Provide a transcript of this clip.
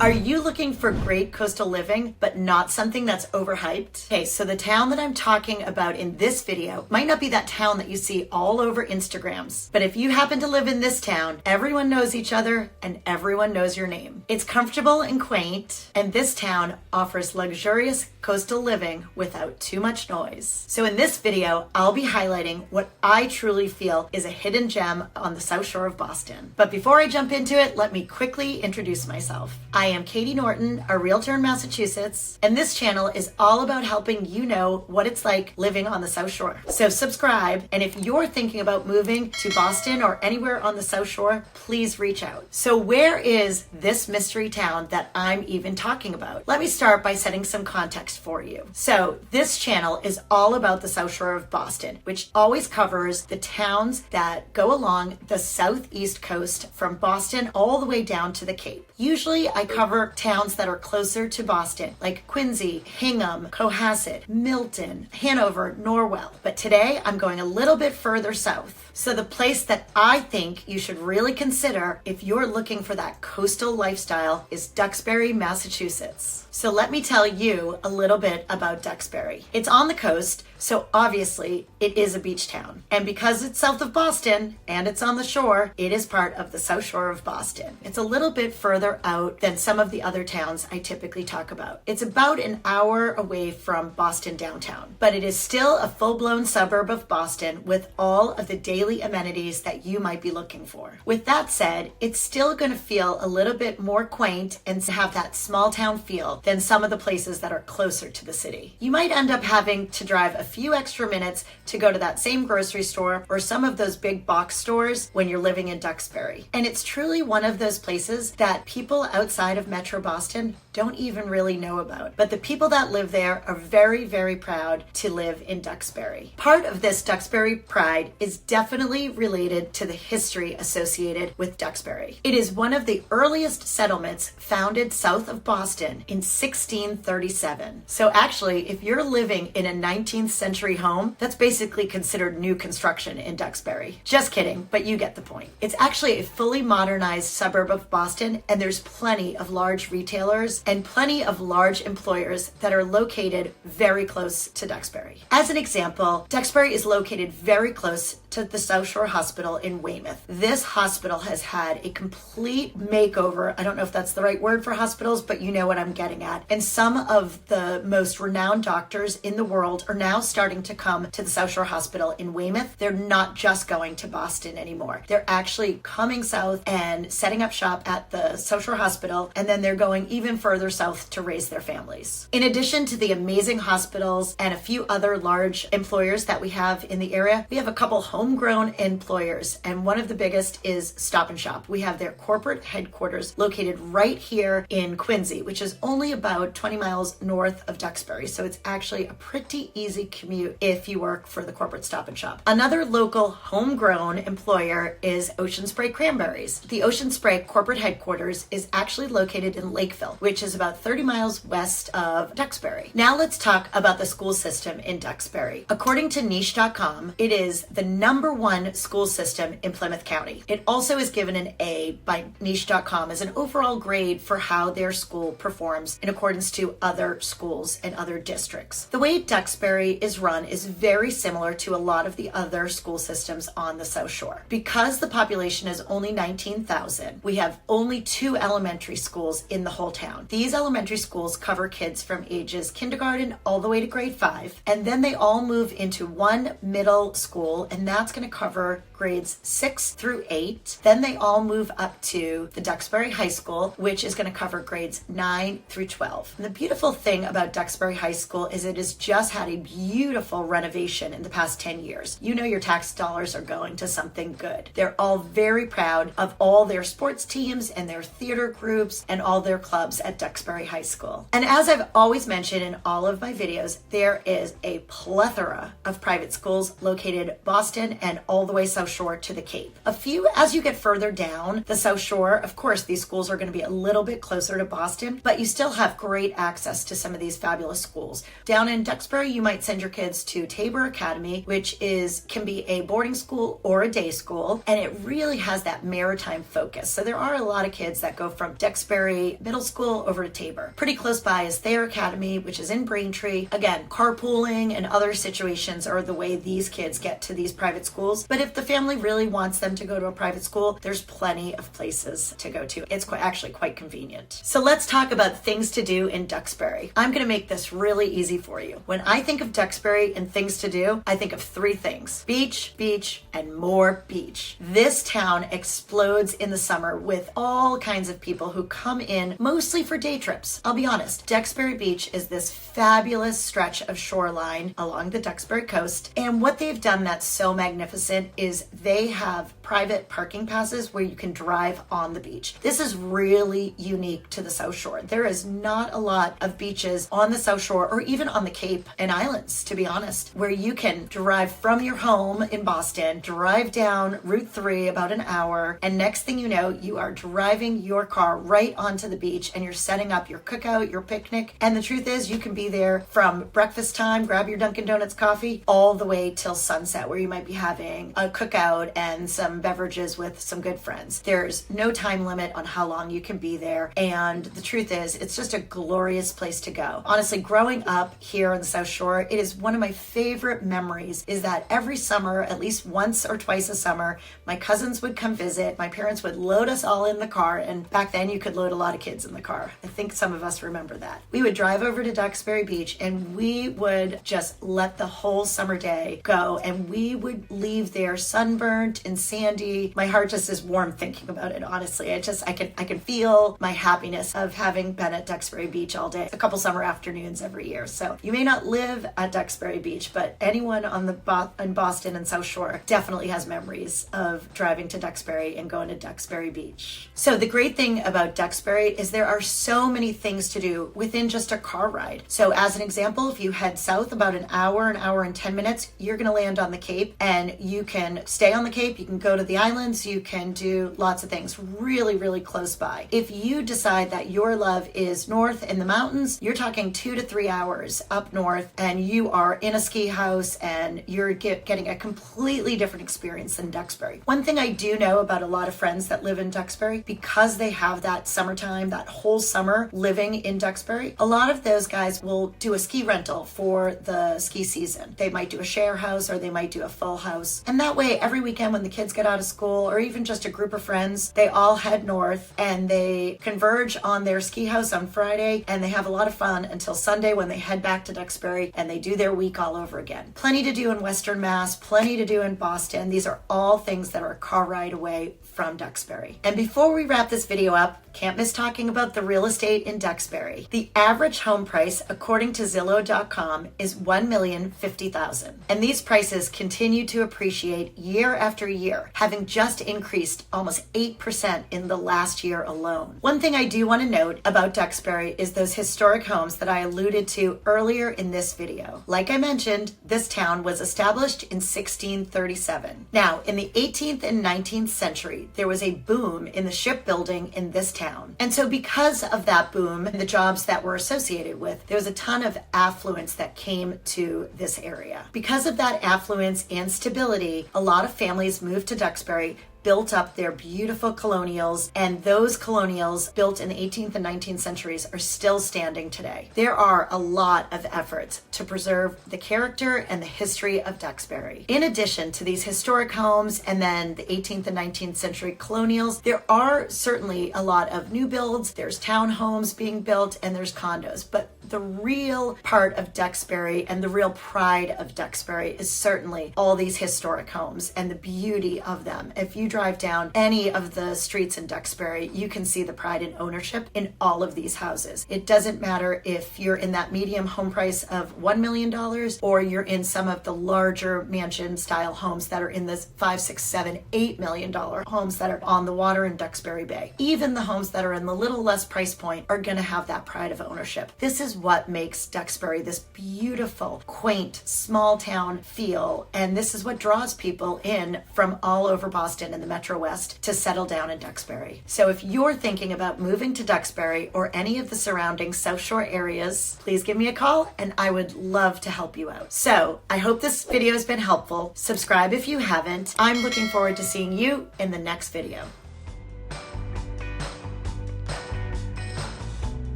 Are you looking for great coastal living, but not something that's overhyped? Okay, so the town that I'm talking about in this video might not be that town that you see all over Instagrams, but if you happen to live in this town, everyone knows each other and everyone knows your name. It's comfortable and quaint, and this town offers luxurious coastal living without too much noise. So in this video, I'll be highlighting what I truly feel is a hidden gem on the South Shore of Boston. But before I jump into it, let me quickly introduce myself. I am Katie Norton, a realtor in Massachusetts, and this channel is all about helping you know what it's like living on the South Shore. So subscribe, and if you're thinking about moving to Boston or anywhere on the South Shore, please reach out. So where is this mystery town that I'm even talking about? Let me start by setting some context for you. So this channel is all about the South Shore of Boston, which always covers the towns that go along the southeast coast from Boston all the way down to the Cape. Usually I cover towns that are closer to Boston, like Quincy, Hingham, Cohasset, Milton, Hanover, Norwell. But today I'm going a little bit further south. So the place that I think you should really consider if you're looking for that coastal lifestyle is Duxbury, Massachusetts. So let me tell you a little bit about Duxbury. It's on the coast, so obviously it is a beach town. And because it's south of Boston and it's on the shore, it is part of the South Shore of Boston. It's a little bit further out than some of the other towns I typically talk about. It's about an hour away from Boston downtown, but it is still a full-blown suburb of Boston with all of the daily amenities that you might be looking for. With that said, it's still going to feel a little bit more quaint and have that small town feel than some of the places that are closer to the city. You might end up having to drive a few extra minutes to go to that same grocery store or some of those big box stores when you're living in Duxbury. And it's truly one of those places that people outside of Metro Boston don't even really know about. But the people that live there are very, very proud to live in Duxbury. Part of this Duxbury pride is definitely related to the history associated with Duxbury. It is one of the earliest settlements founded south of Boston in 1637. So actually, if you're living in a 19th century home, that's basically considered new construction in Duxbury. Just kidding, but you get the point. It's actually a fully modernized suburb of Boston, and there's plenty of large retailers and plenty of large employers that are located very close to Duxbury. As an example, Duxbury is located very close to the South Shore Hospital in Weymouth. This hospital has had a complete makeover. I don't know if that's the right word for hospitals, but you know what I'm getting at. And some of the most renowned doctors in the world are now starting to come to the South Shore Hospital in Weymouth. They're not just going to Boston anymore. They're actually coming south and setting up shop at the South Shore Hospital, and then they're going even further south to raise their families. In addition to the amazing hospitals and a few other large employers that we have in the area, we have a couple homegrown employers, and one of the biggest is Stop and Shop. We have their corporate headquarters located right here in Quincy, which is only about 20 miles north of Duxbury. So it's actually a pretty easy commute if you work for the corporate Stop and Shop. Another local homegrown employer is Ocean Spray Cranberries. The Ocean Spray corporate headquarters is actually located in Lakeville, which is about 30 miles west of Duxbury. Now let's talk about the school system in Duxbury. According to niche.com, it is the #1 school system in Plymouth County. It also is given an A by niche.com as an overall grade for how their school performs in accordance to other schools and other districts. The way Duxbury is run is very similar to a lot of the other school systems on the South Shore. Because the population is only 19,000, we have only 2 elementary schools in the whole town. These elementary schools cover kids from ages kindergarten all the way to grade 5, and then they all move into one middle school, and that's going to cover grades 6 through 8. Then they all move up to the Duxbury High School, which is going to cover grades 9 through 12. And the beautiful thing about Duxbury High School is it has just had a beautiful renovation in the past 10 years. You know your tax dollars are going to something good. They're all very proud of all their sports teams and their theater groups and all their clubs at Duxbury High School. And as I've always mentioned in all of my videos, there is a plethora of private schools located Boston and all the way South South Shore to the Cape. As you get further down the South Shore, of course, these schools are going to be a little bit closer to Boston, but you still have great access to some of these fabulous schools. Down in Duxbury, you might send your kids to Tabor Academy, which can be a boarding school or a day school, and it really has that maritime focus. So there are a lot of kids that go from Duxbury Middle School over to Tabor. Pretty close by is Thayer Academy, which is in Braintree. Again, carpooling and other situations are the way these kids get to these private schools. But if the family really wants them to go to a private school, there's plenty of places to go to. It's actually quite convenient. So let's talk about things to do in Duxbury. I'm going to make this really easy for you. When I think of Duxbury and things to do, I think of three things: beach, beach, and more beach. This town explodes in the summer with all kinds of people who come in mostly for day trips. I'll be honest, Duxbury Beach is this fabulous stretch of shoreline along the Duxbury coast, and what they've done that's so magnificent is they have private parking passes where you can drive on the beach. This is really unique to the South Shore. There is not a lot of beaches on the South Shore or even on the Cape and Islands, to be honest, where you can drive from your home in Boston, drive down Route 3 about an hour, and next thing you know, you are driving your car right onto the beach and you're setting up your cookout, your picnic. And the truth is, you can be there from breakfast time, grab your Dunkin' Donuts coffee, all the way till sunset, where you might be having a cookout and some beverages with some good friends. There's no time limit on how long you can be there. And the truth is, it's just a glorious place to go. Honestly, growing up here on the South Shore, it is one of my favorite memories is that every summer, at least once or twice a summer, my cousins would come visit. My parents would load us all in the car. And back then you could load a lot of kids in the car. I think some of us remember that. We would drive over to Duxbury Beach and we would just let the whole summer day go. And we would leave there sunburnt and sandy. My heart just is warm thinking about it, honestly. I can feel my happiness of having been at Duxbury Beach all day, a couple summer afternoons every year. So you may not live at Duxbury Beach, but anyone in Boston and South Shore definitely has memories of driving to Duxbury and going to Duxbury Beach. So the great thing about Duxbury is there are so many things to do within just a car ride. So as an example, if you head south about an hour and 10 minutes, you're going to land on the Cape, and you can stay on the Cape, you can go to the islands, you can do lots of things really, really close by. If you decide that your love is north in the mountains, you're talking 2 to 3 hours up north, and you are in a ski house and you're getting a completely different experience than Duxbury. One thing I do know about a lot of friends that live in Duxbury, because they have that summertime, that whole summer living in Duxbury, a lot of those guys will do a ski rental for the ski season. They might do a share house or they might do a full house. And that way, every weekend when the kids get out of school, or even just a group of friends, they all head north and they converge on their ski house on Friday, and they have a lot of fun until Sunday when they head back to Duxbury and they do their week all over again. Plenty to do in Western Mass, plenty to do in Boston. These are all things that are a car ride away from Duxbury. And before we wrap this video up, can't miss talking about the real estate in Duxbury. The average home price, according to Zillow.com, is $1,050,000. And these prices continue to appreciate year after year, having just increased almost 8% in the last year alone. One thing I do want to note about Duxbury is those historic homes that I alluded to earlier in this video. Like I mentioned, this town was established in 1637. Now, in the 18th and 19th century, there was a boom in the shipbuilding in this town. And so because of that boom and the jobs that were associated with, there was a ton of affluence that came to this area. Because of that affluence and stability, a lot of families moved to Duxbury, built up their beautiful colonials, and those colonials built in the 18th and 19th centuries are still standing today. There are a lot of efforts to preserve the character and the history of Duxbury. In addition to these historic homes and then the 18th and 19th century colonials, there are certainly a lot of new builds, there's townhomes being built, and there's condos. But the real part of Duxbury and the real pride of Duxbury is certainly all these historic homes and the beauty of them. If you drive down any of the streets in Duxbury, you can see the pride and ownership in all of these houses. It doesn't matter if you're in that medium home price of $1 million or you're in some of the larger mansion style homes that are in this $5, $6, $7, $8 million homes that are on the water in Duxbury Bay. Even the homes that are in the little less price point are going to have that pride of ownership. This is what makes Duxbury this beautiful, quaint, small town feel. And this is what draws people in from all over Boston and the Metro West to settle down in Duxbury. So if you're thinking about moving to Duxbury or any of the surrounding South Shore areas, please give me a call and I would love to help you out. So I hope this video has been helpful. Subscribe if you haven't. I'm looking forward to seeing you in the next video.